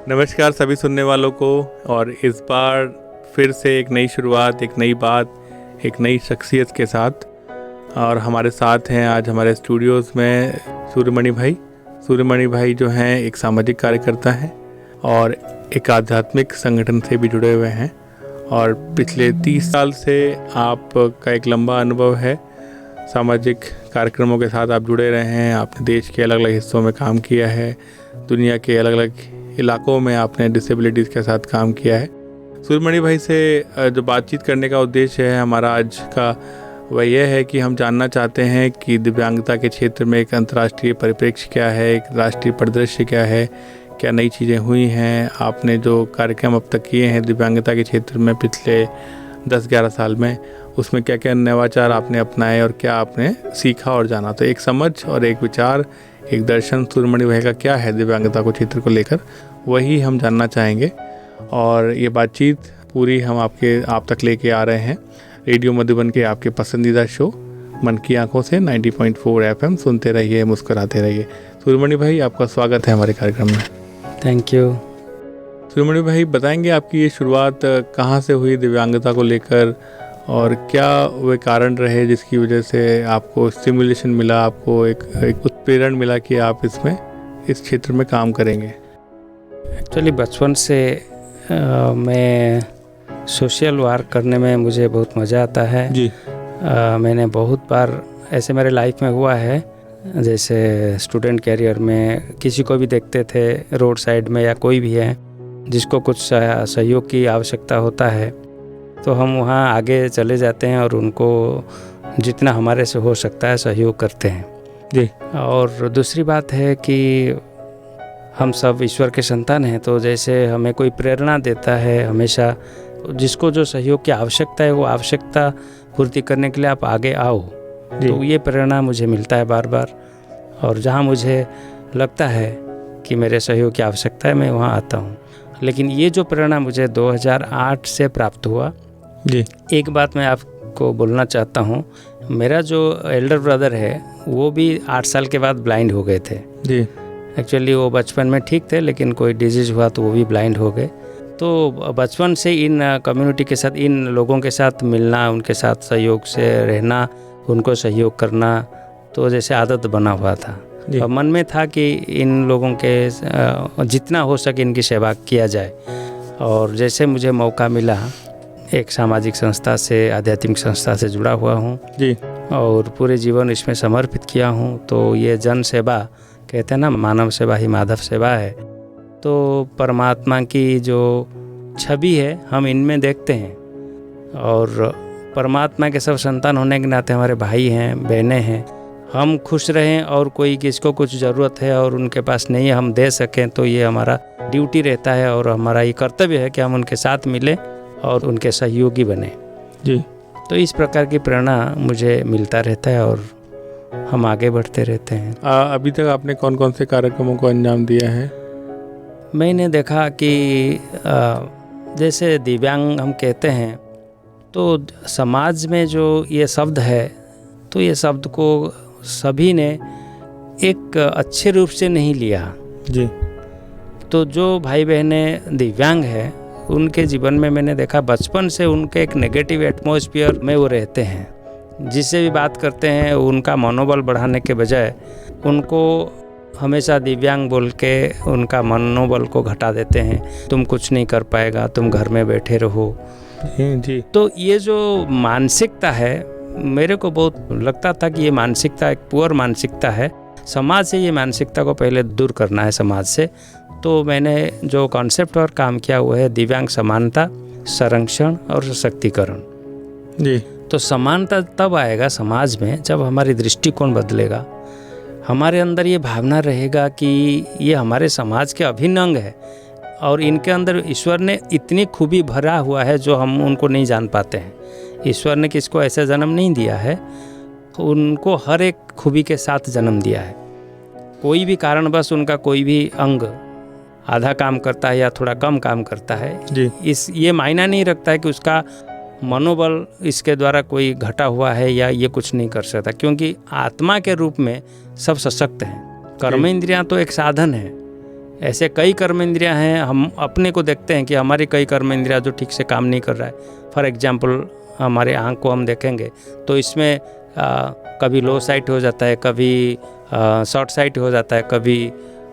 नमस्कार सभी सुनने वालों को। और इस बार फिर से एक नई शुरुआत, एक नई बात, एक नई शख्सियत के साथ। और हमारे साथ हैं आज हमारे स्टूडियोज़ में सूर्यमणि भाई। सूर्यमणि भाई जो हैं एक सामाजिक कार्यकर्ता हैं और एक आध्यात्मिक संगठन से भी जुड़े हुए हैं। और पिछले 30 साल से आपका एक लंबा अनुभव है, सामाजिक कार्यक्रमों के साथ आप जुड़े रहे हैं। आपने देश के अलग अलग हिस्सों में काम किया है, दुनिया के अलग अलग इलाकों में आपने डिसेबिलिटीज़ के साथ काम किया है। सूर्यमणि भाई से जो बातचीत करने का उद्देश्य है हमारा आज का, वह यह है कि हम जानना चाहते हैं कि दिव्यांगता के क्षेत्र में एक अंतर्राष्ट्रीय परिप्रेक्ष्य क्या है, एक राष्ट्रीय परिदृश्य क्या है, क्या नई चीज़ें हुई हैं। आपने जो कार्यक्रम अब तक किए हैं दिव्यांगता के क्षेत्र में पिछले 10-11 साल में, उसमें क्या क्या नवाचार आपने अपनाए और क्या आपने सीखा और जाना। तो एक समझ और एक विचार, एक दर्शन सूर्यमणि भाई का क्या है दिव्यांगता को क्षेत्र को लेकर, वही हम जानना चाहेंगे। और ये बातचीत पूरी हम आप तक लेके आ रहे हैं रेडियो मधुबन के आपके पसंदीदा शो मन की आंखों से 90.4 FM। सुनते रहिए, मुस्कुराते रहिए। सूर्यमणि भाई, आपका स्वागत है हमारे कार्यक्रम में। Thank you. सूर्यमणि भाई, बताएंगे आपकी ये शुरुआत कहाँ से हुई दिव्यांगता को लेकर, और क्या वे कारण रहे जिसकी वजह से आपको स्टिमुलेशन मिला, आपको एक उत्प्रेरण मिला कि आप इस क्षेत्र में काम करेंगे? एक्चुअली बचपन से मैं सोशल वर्क करने में मुझे बहुत मज़ा आता है जी। मैंने बहुत बार ऐसे मेरे लाइफ में हुआ है, जैसे स्टूडेंट कैरियर में किसी को भी देखते थे रोड साइड में या कोई भी है जिसको कुछ सहयोग की आवश्यकता होता है, तो हम वहाँ आगे चले जाते हैं और उनको जितना हमारे से हो सकता है सहयोग करते हैं जी। और दूसरी बात है कि हम सब ईश्वर के संतान हैं, तो जैसे हमें कोई प्रेरणा देता है हमेशा, जिसको जो सहयोग की आवश्यकता है वो आवश्यकता पूर्ति करने के लिए आप आगे आओ, तो ये प्रेरणा मुझे मिलता है बार बार। और जहाँ मुझे लगता है कि मेरे सहयोग की आवश्यकता है मैं वहाँ आता हूँ। लेकिन ये जो प्रेरणा मुझे 2008 से प्राप्त हुआ जी। एक बात मैं आपको बोलना चाहता हूँ, मेरा जो एल्डर ब्रदर है वो भी 8 साल के बाद ब्लाइंड हो गए थे जी। एक्चुअली वो बचपन में ठीक थे, लेकिन कोई डिजीज़ हुआ तो वो भी ब्लाइंड हो गए। तो बचपन से इन कम्युनिटी के साथ, इन लोगों के साथ मिलना, उनके साथ सहयोग से रहना, उनको सहयोग करना, तो जैसे आदत बना हुआ था। और मन में था कि इन लोगों के जितना हो सके इनकी सेवा किया जाए। और जैसे मुझे मौका मिला, एक सामाजिक संस्था से, आध्यात्मिक संस्था से जुड़ा हुआ हूँ जी, और पूरे जीवन इसमें समर्पित किया हूँ। तो ये जन सेवा कहते हैं ना, मानव सेवा ही माधव सेवा है। तो परमात्मा की जो छवि है हम इनमें देखते हैं, और परमात्मा के सब संतान होने के नाते हमारे भाई हैं, बहनें हैं। हम खुश रहें और कोई किसको कुछ ज़रूरत है और उनके पास नहीं है, हम दे सकें, तो ये हमारा ड्यूटी रहता है और हमारा ये कर्तव्य है कि हम उनके साथ मिलें और उनके सहयोगी बने जी। तो इस प्रकार की प्रेरणा मुझे मिलता रहता है और हम आगे बढ़ते रहते हैं। अभी तक आपने कौन कौन से कार्यक्रमों को अंजाम दिया है? मैंने देखा कि जैसे दिव्यांग हम कहते हैं, तो समाज में जो ये शब्द है, तो ये शब्द को सभी ने एक अच्छे रूप से नहीं लिया जी। तो जो भाई बहनें दिव्यांग हैं उनके जीवन में मैंने देखा बचपन से उनके एक नेगेटिव एटमॉस्फेयर में वो रहते हैं। जिससे भी बात करते हैं उनका मनोबल बढ़ाने के बजाय उनको हमेशा दिव्यांग बोल के उनका मनोबल को घटा देते हैं। तुम कुछ नहीं कर पाएगा, तुम घर में बैठे रहो जी। तो ये जो मानसिकता है, मेरे को बहुत लगता था कि ये मानसिकता एक पुअर मानसिकता है। समाज से ये मानसिकता को पहले दूर करना है समाज से। तो मैंने जो कॉन्सेप्ट पर काम किया वो है दिव्यांग समानता, संरक्षण और सशक्तिकरण जी। तो समानता तब आएगा समाज में जब हमारी दृष्टिकोण बदलेगा, हमारे अंदर ये भावना रहेगा कि ये हमारे समाज के अभिन्न अंग है और इनके अंदर ईश्वर ने इतनी खूबी भरा हुआ है जो हम उनको नहीं जान पाते हैं। ईश्वर ने किसको ऐसा जन्म नहीं दिया है, उनको हर एक खूबी के साथ जन्म दिया है। कोई भी कारणवश उनका कोई भी अंग आधा काम करता है या थोड़ा कम काम करता है जी। ये मायना नहीं रखता है कि उसका मनोबल इसके द्वारा कोई घटा हुआ है या ये कुछ नहीं कर सकता, क्योंकि आत्मा के रूप में सब सशक्त हैं। कर्म इंद्रियां तो एक साधन है, ऐसे कई कर्मेंद्रियाँ हैं, हम अपने को देखते हैं कि हमारी कई कर्मेंद्रियाँ जो ठीक से काम नहीं कर रहा है। फॉर एग्जांपल हमारे आँख को हम देखेंगे तो इसमें कभी लो साइट हो जाता है, कभी शॉर्ट साइट हो जाता है, कभी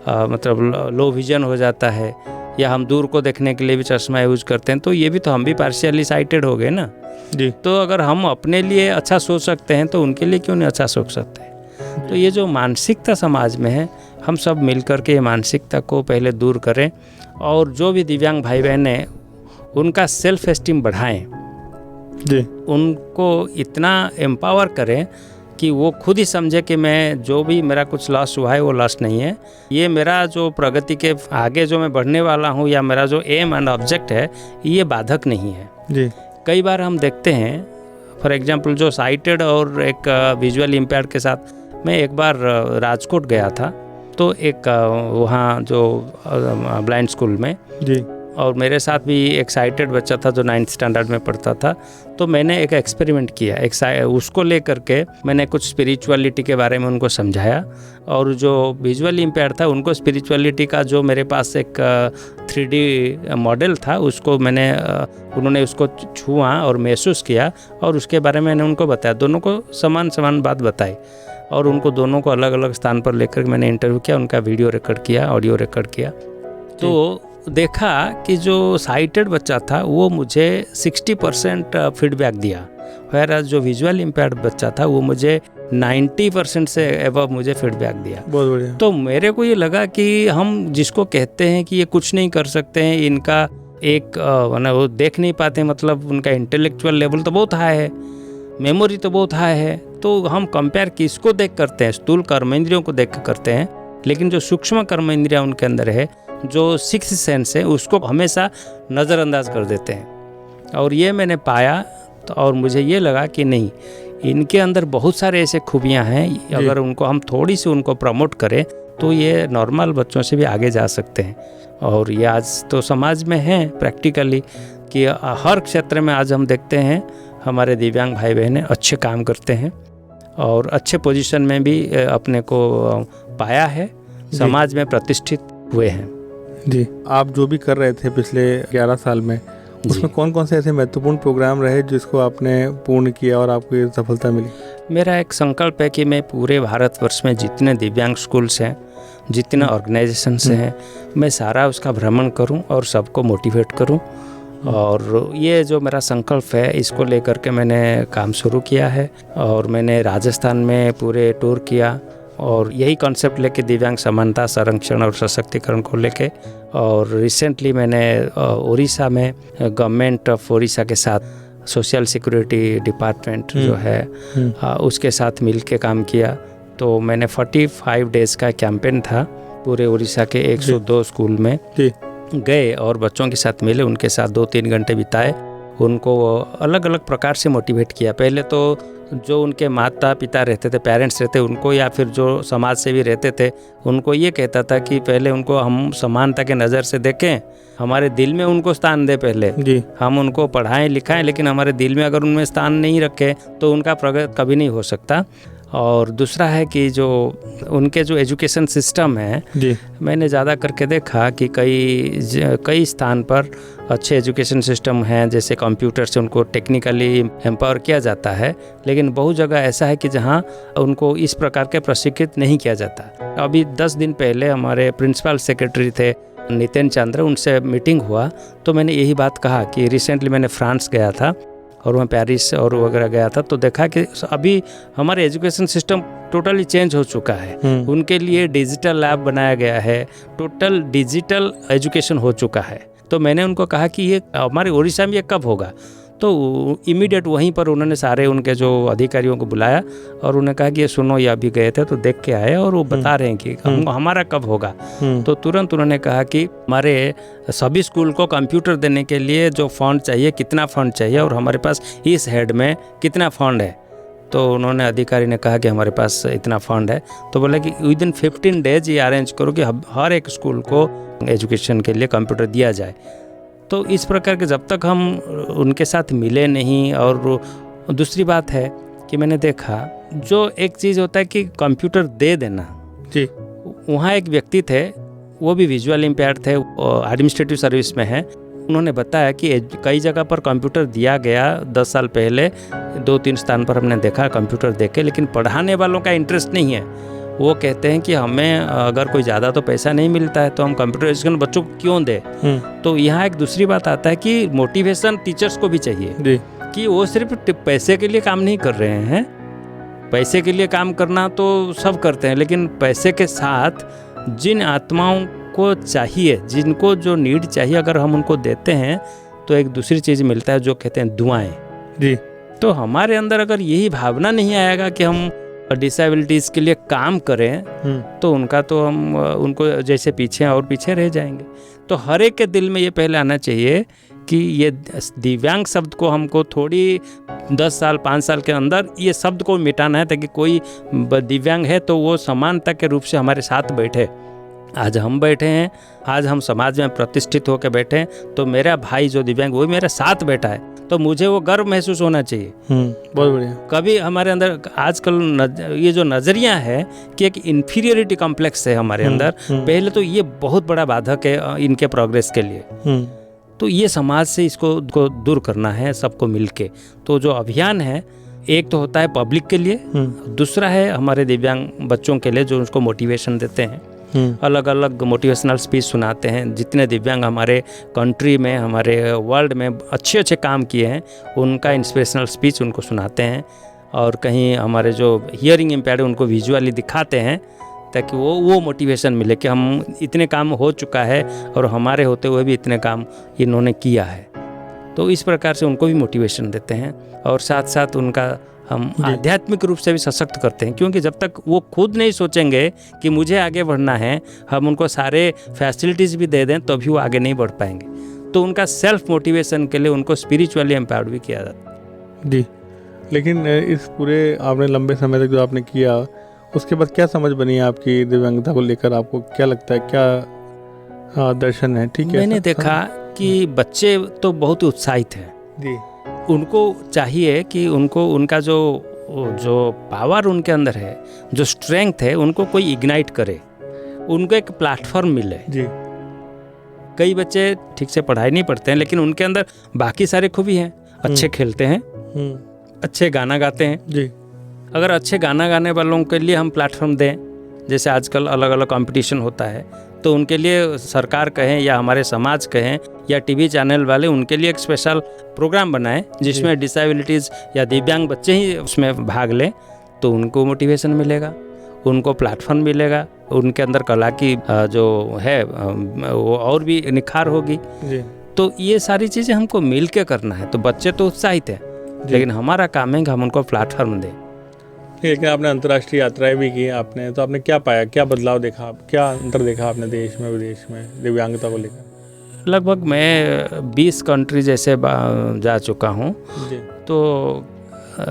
मतलब लो विजन हो जाता है, या हम दूर को देखने के लिए भी चश्मा यूज करते हैं। तो ये भी तो हम भी पार्शियली साइटेड हो गए ना जी। तो अगर हम अपने लिए अच्छा सोच सकते हैं तो उनके लिए क्यों नहीं अच्छा सोच सकते हैं। तो ये जो मानसिकता समाज में है, हम सब मिलकर के ये मानसिकता को पहले दूर करें, और जो भी दिव्यांग भाई बहन हैं उनका सेल्फ एस्टीम बढ़ाएं जी। उनको इतना एम्पावर करें कि वो खुद ही समझे कि मैं जो भी मेरा कुछ लॉस हुआ है वो लॉस नहीं है, ये मेरा जो प्रगति के आगे जो मैं बढ़ने वाला हूँ या मेरा जो एम एंड ऑब्जेक्ट है ये बाधक नहीं है जी। कई बार हम देखते हैं, फॉर एग्जांपल जो साइटेड और एक विजुअल इम्पेयर्ड के साथ, मैं एक बार राजकोट गया था तो एक वहाँ जो ब्लाइंड स्कूल में जी, और मेरे साथ भी एक साइटेड बच्चा था जो 9th स्टैंडर्ड में पढ़ता था। तो मैंने एक एक्सपेरिमेंट किया, उसको लेकर के मैंने कुछ स्पिरिचुअलिटी के बारे में उनको समझाया, और जो विजुअली इम्पेयर था उनको स्पिरिचुअलिटी का जो मेरे पास एक 3D मॉडल था उसको मैंने उन्होंने उसको छुआ और महसूस किया, और उसके बारे में मैंने उनको बताया, दोनों को समान समान बात बताई, और उनको दोनों को अलग अलग स्थान पर लेकर मैंने इंटरव्यू किया, उनका वीडियो रिकॉर्ड किया, ऑडियो रिकॉर्ड किया। तो देखा कि जो साइटेड बच्चा था वो मुझे 60% फीडबैक दिया, वह जो विजुअल इम्पेयर्ड बच्चा था वो मुझे 90% से एबव मुझे फीडबैक दिया। बहुत बढ़िया। तो मेरे को ये लगा कि हम जिसको कहते हैं कि ये कुछ नहीं कर सकते हैं, इनका एक वो देख नहीं पाते, मतलब उनका इंटेलेक्चुअल लेवल तो बहुत हाई है, मेमोरी तो बहुत हाई है, तो हम कंपेयर किसको देख करते हैं, स्थूल कर्मेंद्रियों को देख करते हैं, लेकिन जो सूक्ष्म कर्मेंद्रियाँ उनके अंदर है, जो सिक्स्थ सेंस है, उसको हमेशा नज़रअंदाज कर देते हैं। और ये मैंने पाया तो, और मुझे ये लगा कि नहीं, इनके अंदर बहुत सारे ऐसे खूबियाँ हैं, अगर उनको हम थोड़ी सी उनको प्रमोट करें तो ये नॉर्मल बच्चों से भी आगे जा सकते हैं। और ये आज तो समाज में है प्रैक्टिकली कि हर क्षेत्र में आज हम देखते हैं हमारे दिव्यांग भाई बहनें अच्छे काम करते हैं और अच्छे पोजीशन में भी अपने को पाया है, समाज में प्रतिष्ठित हुए हैं। जी, आप जो भी कर रहे थे पिछले 11 साल में, उसमें कौन कौन से ऐसे महत्वपूर्ण प्रोग्राम रहे जिसको आपने पूर्ण किया और आपको ये सफलता मिली? मेरा एक संकल्प है कि मैं पूरे भारतवर्ष में जितने दिव्यांग स्कूल्स हैं, जितने ऑर्गेनाइजेशंस हैं, मैं सारा उसका भ्रमण करूं और सबको मोटिवेट करूं। और ये जो मेरा संकल्प है, इसको लेकर के मैंने काम शुरू किया है, और मैंने राजस्थान में पूरे टूर किया, और यही कॉन्सेप्ट लेके दिव्यांग समानता, संरक्षण और सशक्तिकरण को लेके। और रिसेंटली मैंने उड़ीसा में गवर्नमेंट ऑफ उड़ीसा के साथ सोशल सिक्योरिटी डिपार्टमेंट जो है उसके साथ मिल के काम किया। तो मैंने 45 डेज़ का कैंपेन था, पूरे उड़ीसा के 102 स्कूल में गए और बच्चों के साथ मिले, उनके साथ 2-3 घंटे बिताए, उनको अलग अलग प्रकार से मोटिवेट किया। पहले तो जो उनके माता पिता रहते थे, पेरेंट्स रहते, उनको या फिर जो समाज सेवी रहते थे, उनको ये कहता था कि पहले उनको हम समानता के नज़र से देखें, हमारे दिल में उनको स्थान दें। पहले हम उनको पढ़ाएं लिखाएं, लेकिन हमारे दिल में अगर उनमें स्थान नहीं रखें तो उनका प्रगति कभी नहीं हो सकता। और दूसरा है कि जो उनके जो एजुकेशन सिस्टम है, मैंने ज़्यादा करके देखा कि कई स्थान पर अच्छे एजुकेशन सिस्टम हैं, जैसे कंप्यूटर से उनको टेक्निकली एम्पावर किया जाता है, लेकिन बहुत जगह ऐसा है कि जहां उनको इस प्रकार के प्रशिक्षित नहीं किया जाता। अभी 10 दिन पहले हमारे प्रिंसिपल सेक्रेटरी थे नितिन चंद्र, उनसे मीटिंग हुआ, तो मैंने यही बात कहा कि रिसेंटली मैंने फ्रांस गया था और मैं पेरिस और वगैरह गया था, तो देखा कि अभी हमारे एजुकेशन सिस्टम टोटली चेंज हो चुका है। उनके लिए डिजिटल लैब बनाया गया है, टोटल डिजिटल एजुकेशन हो चुका है। तो मैंने उनको कहा कि ये हमारे उड़ीसा में ये कब होगा, तो इमीडिएट वहीं पर उन्होंने सारे उनके जो अधिकारियों को बुलाया और उन्होंने कहा कि ये सुनो, ये अभी गए थे तो देख के आए और वो बता रहे हैं कि हमारा कब होगा। तो तुरंत उन्होंने कहा कि हमारे सभी स्कूल को कंप्यूटर देने के लिए जो फंड चाहिए, कितना फंड चाहिए और हमारे पास इस हेड में कितना फंड है। तो उन्होंने अधिकारी ने कहा कि हमारे पास इतना फंड है, तो बोला कि विदिन 15 डेज ये अरेंज करो कि हर एक स्कूल को एजुकेशन के लिए कंप्यूटर दिया जाए। तो इस प्रकार के जब तक हम उनके साथ मिले नहीं। और दूसरी बात है कि मैंने देखा, जो एक चीज़ होता है कि कंप्यूटर दे देना, वहाँ एक व्यक्ति थे वो भी विजुअल इम्पेयर्ड थे, एडमिनिस्ट्रेटिव सर्विस में है। उन्होंने बताया कि कई जगह पर कंप्यूटर दिया गया 10 साल पहले, 2-3 स्थान पर हमने देखा कंप्यूटर देखे, लेकिन पढ़ाने वालों का इंटरेस्ट नहीं है। वो कहते हैं कि हमें अगर कोई ज़्यादा तो पैसा नहीं मिलता है तो हम कंप्यूटर एजुकेशन बच्चों को क्यों दें। तो यहाँ एक दूसरी बात आता है कि मोटिवेशन टीचर्स को भी चाहिए कि वो सिर्फ पैसे के लिए काम नहीं कर रहे हैं। पैसे के लिए काम करना तो सब करते हैं, लेकिन पैसे के साथ जिन आत्माओं को चाहिए, जिनको जो नीड चाहिए, अगर हम उनको देते हैं तो एक दूसरी चीज़ मिलता है जो कहते हैं दुआएं जी। तो हमारे अंदर अगर यही भावना नहीं आएगा कि हम डिसेबिलिटीज़ के लिए काम करें तो हम उनको जैसे पीछे और पीछे रह जाएंगे। तो हर एक के दिल में ये पहले आना चाहिए कि ये दिव्यांग शब्द को हमको थोड़ी 10 साल 5 साल के अंदर ये शब्द को मिटाना है, ताकि कोई दिव्यांग है तो वो समानता के रूप से हमारे साथ बैठे। आज हम बैठे हैं, आज हम समाज में प्रतिष्ठित होकर बैठे हैं, तो मेरा भाई जो दिव्यांग वो मेरे साथ बैठा है, तो मुझे वो गर्व महसूस होना चाहिए। बहुत बढ़िया। कभी हमारे अंदर आजकल ये जो नज़रिया है कि एक इन्फीरियरिटी कॉम्प्लेक्स है हमारे अंदर, पहले तो ये बहुत बड़ा बाधक है इनके प्रोग्रेस के लिए। तो ये समाज से इसको दूर करना है सबको मिलके। तो जो अभियान है, एक तो होता है पब्लिक के लिए, दूसरा है हमारे दिव्यांग बच्चों के लिए जो उसको मोटिवेशन देते हैं, अलग अलग मोटिवेशनल स्पीच सुनाते हैं। जितने दिव्यांग हमारे कंट्री में, हमारे वर्ल्ड में अच्छे अच्छे काम किए हैं, उनका इंस्पिरेशनल स्पीच उनको सुनाते हैं। और कहीं हमारे जो हियरिंग इम्पेयर्ड है उनको विजुअली दिखाते हैं, ताकि वो मोटिवेशन मिले कि हम इतने काम हो चुका है और हमारे होते हुए भी इतने काम इन्होंने किया है। तो इस प्रकार से उनको भी मोटिवेशन देते हैं और साथ साथ उनका हम आध्यात्मिक रूप से भी सशक्त करते हैं, क्योंकि जब तक वो खुद नहीं सोचेंगे कि मुझे आगे बढ़ना है, हम उनको सारे फैसिलिटीज़ भी दे दें तो भी वो आगे नहीं बढ़ पाएंगे। तो उनका सेल्फ मोटिवेशन के लिए उनको स्पिरिचुअली एम्पावर्ड भी किया जाता है जी। लेकिन इस पूरे आपने लंबे समय तक जो आपने किया, उसके बाद क्या समझ बनी आपकी दिव्यांगता को लेकर? आपको क्या लगता है, क्या दर्शन है? ठीक है, मैंने देखा कि बच्चे तो बहुत उत्साहित हैं जी। उनको चाहिए कि उनका जो पावर उनके अंदर है, जो स्ट्रेंथ है, उनको कोई इग्नाइट करे, उनको एक प्लेटफॉर्म मिले जी। कई बच्चे ठीक से पढ़ाई नहीं पढ़ते हैं, लेकिन उनके अंदर बाकी सारे खूबी हैं। अच्छे खेलते हैं, अच्छे गाना गाते हैं जी। अगर अच्छे गाना गाने वालों के लिए हम प्लेटफॉर्म दें, जैसे आजकल अलग अलग कंपटीशन होता है, तो उनके लिए सरकार कहें या हमारे समाज कहें या टीवी चैनल वाले उनके लिए एक स्पेशल प्रोग्राम बनाएं जिसमें डिसेबिलिटीज़ या दिव्यांग बच्चे ही उसमें भाग लें, तो उनको मोटिवेशन मिलेगा, उनको प्लेटफॉर्म मिलेगा, उनके अंदर कला की जो है वो और भी निखार होगी जी। तो ये सारी चीज़ें हमको मिल के करना है। तो बच्चे तो उत्साहित हैं, लेकिन हमारा काम है कि हम उनको प्लेटफॉर्म दें। लेकिन आपने अंतर्राष्ट्रीय यात्राएं भी की आपने, तो आपने क्या पाया, क्या बदलाव देखा, क्या अंतर देखा आपने देश में विदेश में दिव्यांगता को लेकर? लगभग मैं 20 कंट्री जैसे जा चुका हूँ। तो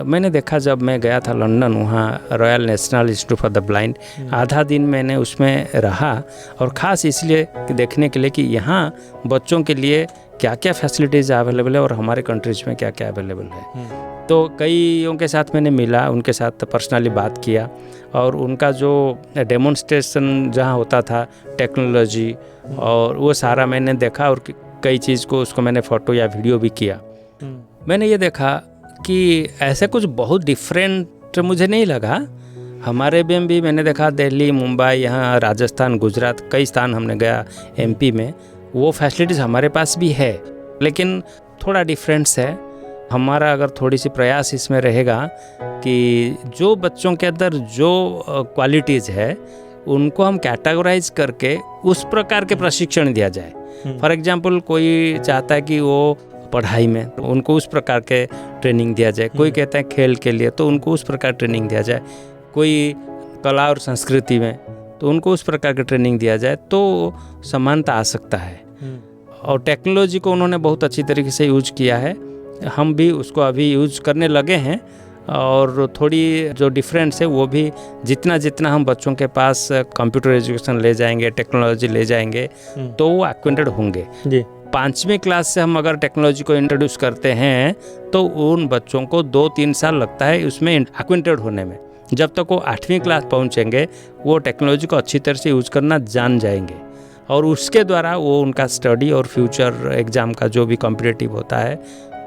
मैंने देखा, जब मैं गया था लंदन, वहाँ royal national institute for the blind, आधा दिन मैंने उसमें रहा, और ख़ास इसलिए देखने के लिए कि यहाँ बच्चों के लिए क्या क्या फैसिलिटीज़ अवेलेबल है और हमारे कंट्रीज में क्या क्या अवेलेबल है। तो कईयों के साथ मैंने मिला, उनके साथ पर्सनली बात किया, और उनका जो डेमोन्स्ट्रेशन जहाँ होता था टेक्नोलॉजी और वो सारा मैंने देखा, और कई चीज़ को उसको मैंने फ़ोटो या वीडियो भी किया। मैंने ये देखा कि ऐसे कुछ बहुत डिफरेंट मुझे नहीं लगा। हमारे में भी मैंने देखा दिल्ली, मुंबई, यहाँ राजस्थान, गुजरात, कई स्थान हमने गया, MP में, वो फैसिलिटीज़ हमारे पास भी है, लेकिन थोड़ा डिफरेंस है। हमारा अगर थोड़ी सी प्रयास इसमें रहेगा कि जो बच्चों के अंदर जो क्वालिटीज़ है उनको हम कैटेगराइज करके उस प्रकार के प्रशिक्षण दिया जाए। फॉर एग्जांपल, कोई चाहता है कि वो पढ़ाई में, तो उनको उस प्रकार के ट्रेनिंग दिया जाए। कोई कहता है खेल के लिए, तो उनको उस प्रकार ट्रेनिंग दिया जाए। कोई कला और संस्कृति में, तो उनको उस प्रकार की ट्रेनिंग दिया जाए, तो समानता आ सकता है। और टेक्नोलॉजी को उन्होंने बहुत अच्छी तरीके से यूज किया है, हम भी उसको अभी यूज करने लगे हैं, और थोड़ी जो डिफरेंस है वो भी जितना जितना हम बच्चों के पास कंप्यूटर एजुकेशन ले जाएंगे, टेक्नोलॉजी ले जाएंगे, तो वो एक्वेंटेड होंगे जी। 5वीं क्लास से हम अगर टेक्नोलॉजी को इंट्रोड्यूस करते हैं तो उन बच्चों को 2-3 साल लगता है उसमें एक्वेंटेड होने में। जब तक वो 8वीं क्लास पहुँचेंगे वो टेक्नोलॉजी को अच्छी तरह से यूज करना जान जाएंगे। और उसके द्वारा वो उनका स्टडी और फ्यूचर एग्ज़ाम का जो भी कॉम्पिटिटिव होता है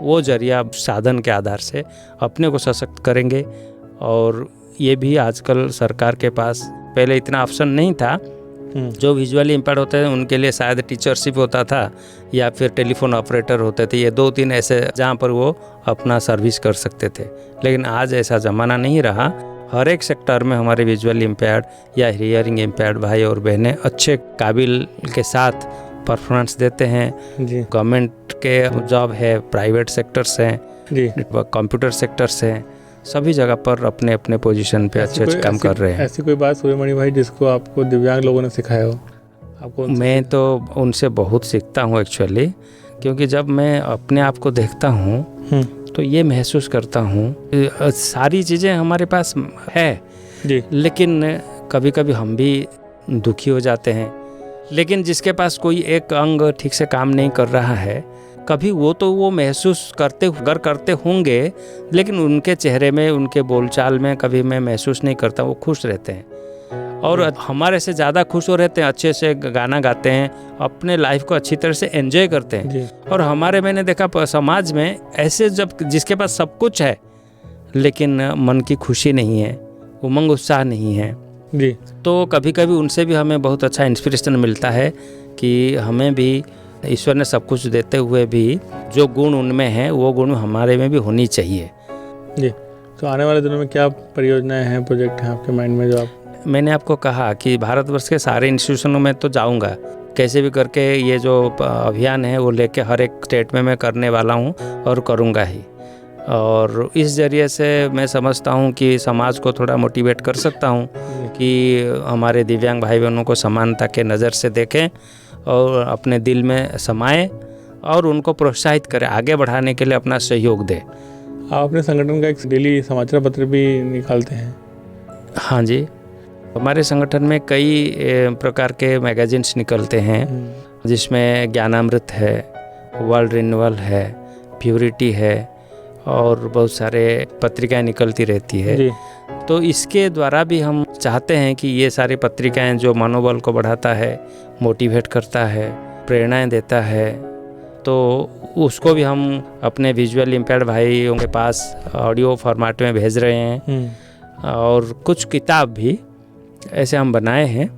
वो जरिया साधन के आधार से अपने को सशक्त करेंगे। और ये भी आजकल सरकार के पास पहले इतना ऑप्शन नहीं था। जो विजुअली इम्पेयर्ड होते हैं उनके लिए शायद टीचरशिप होता था या फिर टेलीफोन ऑपरेटर होते थे, ये 2-3 ऐसे जहाँ पर वो अपना सर्विस कर सकते थे। लेकिन आज ऐसा ज़माना नहीं रहा। हर एक सेक्टर में हमारे विजुअली इम्पेयर्ड या हियरिंग इम्पेयर्ड भाई और बहनें अच्छे काबिल के साथ परफॉर्मेंस देते हैं। गवर्नमेंट के जॉब है, प्राइवेट सेक्टर्स हैं, कंप्यूटर सेक्टर्स हैं, सभी जगह पर अपने अपने पोजीशन पे अच्छे काम कर रहे हैं। ऐसी कोई बात सूर्यमणि भाई जिसको आपको दिव्यांग लोगों ने सिखाया हो? आपको मैं तो उनसे बहुत सीखता हूँ एक्चुअली, क्योंकि जब मैं अपने आप को देखता हूँ तो ये महसूस करता हूँ सारी चीज़ें हमारे पास है जी, लेकिन कभी कभी हम भी दुखी हो जाते हैं। लेकिन जिसके पास कोई एक अंग ठीक से काम नहीं कर रहा है, कभी वो महसूस करते होंगे, लेकिन उनके चेहरे में, उनके बोलचाल में कभी मैं महसूस नहीं करता। वो खुश रहते हैं और हमारे से ज़्यादा खुश हो रहते हैं, अच्छे से गाना गाते हैं, अपने लाइफ को अच्छी तरह से एंजॉय करते हैं। और हमारे, मैंने देखा समाज में ऐसे जब जिसके पास सब कुछ है लेकिन मन की खुशी नहीं है, उमंग उत्साह नहीं है जी, तो कभी कभी उनसे भी हमें बहुत अच्छा इंस्पिरेशन मिलता है कि हमें भी ईश्वर ने सब कुछ देते हुए भी जो गुण उनमें हैं वो गुण हमारे में भी होनी चाहिए। जी, तो आने वाले दिनों में क्या परियोजनाएं हैं, प्रोजेक्ट हैं आपके माइंड में? जो मैंने आपको कहा कि भारतवर्ष के सारे इंस्टीट्यूशनों में तो जाऊंगा, कैसे भी करके ये जो अभियान है वो लेके हर एक स्टेट में मैं करने वाला हूँ और करूँगा ही। और इस ज़रिए से मैं समझता हूँ कि समाज को थोड़ा मोटिवेट कर सकता हूँ कि हमारे दिव्यांग भाई बहनों को समानता के नज़र से देखें और अपने दिल में समाएं और उनको प्रोत्साहित करें, आगे बढ़ाने के लिए अपना सहयोग दें। आप अपने संगठन का एक डेली समाचार पत्र भी निकालते हैं? हाँ जी, हमारे संगठन में कई प्रकार के मैगजीन्स निकलते हैं, जिसमें ज्ञानामृत है, वर्ल्ड रिन्यूअल है, प्योरिटी है और बहुत सारे पत्रिकाएं निकलती रहती है जी। तो इसके द्वारा भी हम चाहते हैं कि ये सारी पत्रिकाएं जो मनोबल को बढ़ाता है, मोटिवेट करता है, प्रेरणाएं देता है, तो उसको भी हम अपने विजुअल इम्पेयर्ड भाइयों के पास ऑडियो फॉर्मेट में भेज रहे हैं। और कुछ किताब भी ऐसे हम बनाए हैं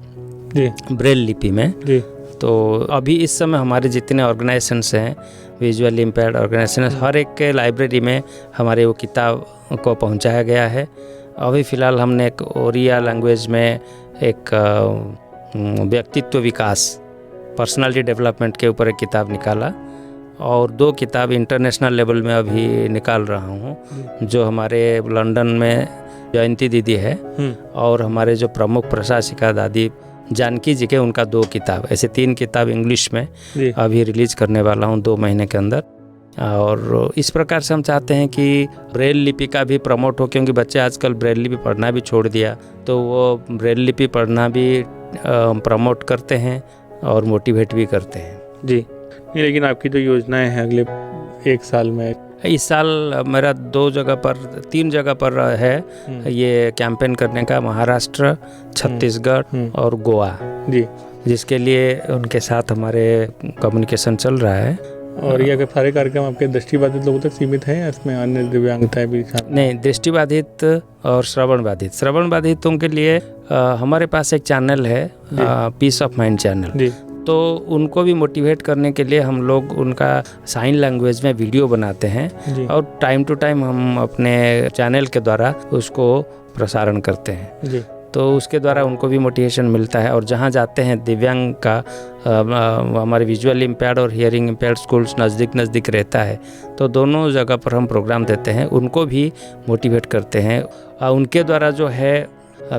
जी, ब्रेल लिपि में जी। तो अभी इस समय हमारे जितने ऑर्गेनाइजेशंस हैं, विजुअल इम्पेयर्ड ऑर्गेनाइजेशन, हर एक के लाइब्रेरी में हमारे वो किताब को पहुंचाया गया है। अभी फ़िलहाल हमने एक ओरिया लैंग्वेज में एक व्यक्तित्व विकास, पर्सनालिटी डेवलपमेंट के ऊपर एक किताब निकाला और 2 किताब इंटरनेशनल लेवल में अभी निकाल रहा हूँ, जो हमारे लंदन में जयंती दीदी है और हमारे जो प्रमुख प्रशासिका दादी जानकी जी के, उनका 2 किताब, ऐसे 3 किताब इंग्लिश में अभी रिलीज करने वाला हूँ 2 महीने के अंदर। और इस प्रकार से हम चाहते हैं कि ब्रेल लिपि का भी प्रमोट हो, क्योंकि बच्चे आजकल ब्रेल लिपि पढ़ना भी छोड़ दिया, तो वो ब्रेल लिपि पढ़ना भी प्रमोट करते हैं और मोटिवेट भी करते हैं जी। नहीं, लेकिन आपकी जो योजनाएं हैं अगले 1 साल में? इस साल मेरा 3 जगह पर है ये कैंपेन करने का, महाराष्ट्र, छत्तीसगढ़ और गोवा जी, जिसके लिए उनके साथ हमारे कम्युनिकेशन चल रहा है। और ये सारे कार्यक्रम आपके दृष्टिबाधित लोगों तक सीमित हैं या इसमें अन्य दिव्यांगताएं भी? नहीं, दृष्टिबाधित और श्रवण बाधितों के लिए हमारे पास एक चैनल है, पीस ऑफ माइंड चैनल, तो उनको भी मोटिवेट करने के लिए हम लोग उनका साइन लैंग्वेज में वीडियो बनाते हैं और टाइम टू टाइम हम अपने चैनल के द्वारा उसको प्रसारण करते हैं जी। तो उसके द्वारा उनको भी मोटिवेशन मिलता है। और जहाँ जाते हैं दिव्यांग का हमारे विजुअल इम्पेयर्ड और हियरिंग इम्पेयर्ड स्कूल्स नज़दीक रहता है, तो दोनों जगह पर हम प्रोग्राम देते हैं, उनको भी मोटिवेट करते हैं। उनके द्वारा जो है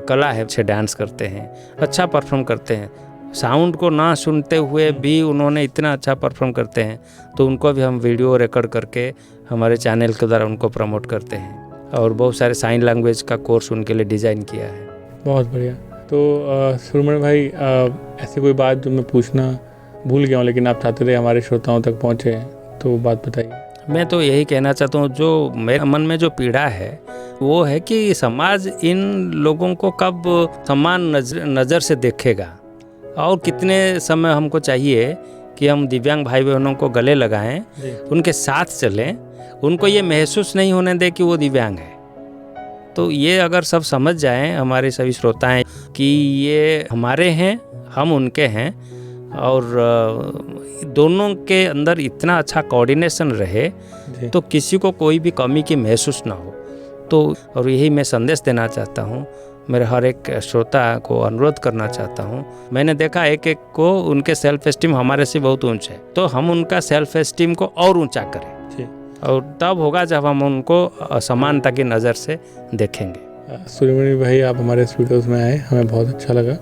कला है, अच्छे डांस करते हैं, अच्छा परफॉर्म करते हैं, साउंड को ना सुनते हुए भी उन्होंने इतना अच्छा परफॉर्म करते हैं, तो उनको भी हम वीडियो रिकॉर्ड करके हमारे चैनल के द्वारा उनको प्रमोट करते हैं। और बहुत सारे साइन लैंग्वेज का कोर्स उनके लिए डिज़ाइन किया है। बहुत बढ़िया। तो सूर्यमणि भाई, ऐसी कोई बात जो मैं पूछना भूल गया हूँ लेकिन आप चाहते थे हमारे श्रोताओं तक पहुँचे, तो बात बताइए। मैं तो यही कहना चाहता हूँ, जो मेरे मन में जो पीड़ा है वो है कि समाज इन लोगों को कब समान नज़र से देखेगा। और कितने समय हमको चाहिए कि हम दिव्यांग भाई बहनों को गले लगाएं, उनके साथ चलें, उनको ये महसूस नहीं होने दें कि वो दिव्यांग है। तो ये अगर सब समझ जाएं, हमारे सभी श्रोताएं, कि ये हमारे हैं, हम उनके हैं, और दोनों के अंदर इतना अच्छा कोऑर्डिनेशन रहे तो किसी को कोई भी कमी की महसूस ना हो। तो और यही मैं संदेश देना चाहता हूँ, मेरे हर एक श्रोता को अनुरोध करना चाहता हूँ। मैंने देखा एक एक को उनके सेल्फ एस्टीम हमारे से बहुत ऊंचा है, तो हम उनका सेल्फ एस्टीम को और ऊंचा करें, और तब होगा जब हम उनको समानता की नज़र से देखेंगे। सूर्यमणि भाई, आप हमारे स्टूडियोज़ में आए, हमें बहुत अच्छा लगा।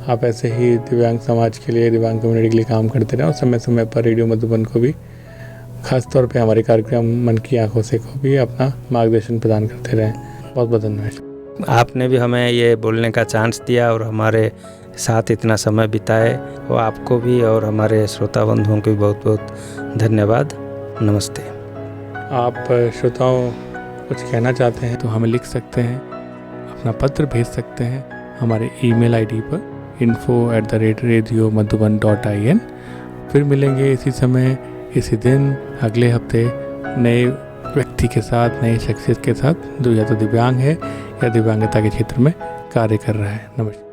आप ऐसे ही दिव्यांग समाज के लिए, दिव्यांग कम्युनिटी के लिए काम करते रहें, और समय समय पर रेडियो मधुबन को भी, खास तौर पे हमारे कार्यक्रम मन की आंखों से को भी अपना मार्गदर्शन प्रदान करते रहें। बहुत बहुत धन्यवाद। आपने भी हमें ये बोलने का चांस दिया और हमारे साथ इतना समय बिताए, वो आपको भी और हमारे श्रोता बंधुओं को भी बहुत बहुत धन्यवाद। नमस्ते। आप श्रोताओं कुछ कहना चाहते हैं तो हमें लिख सकते हैं, अपना पत्र भेज सकते हैं हमारे ईमेल आईडी पर info@radiomadhuban.in। फिर मिलेंगे इसी समय, इसी दिन, अगले हफ्ते नए व्यक्ति के साथ, नई शख्सियत के साथ, जो या तो दिव्यांग है या दिव्यांगता के क्षेत्र में कार्य कर रहा है। नमस्कार।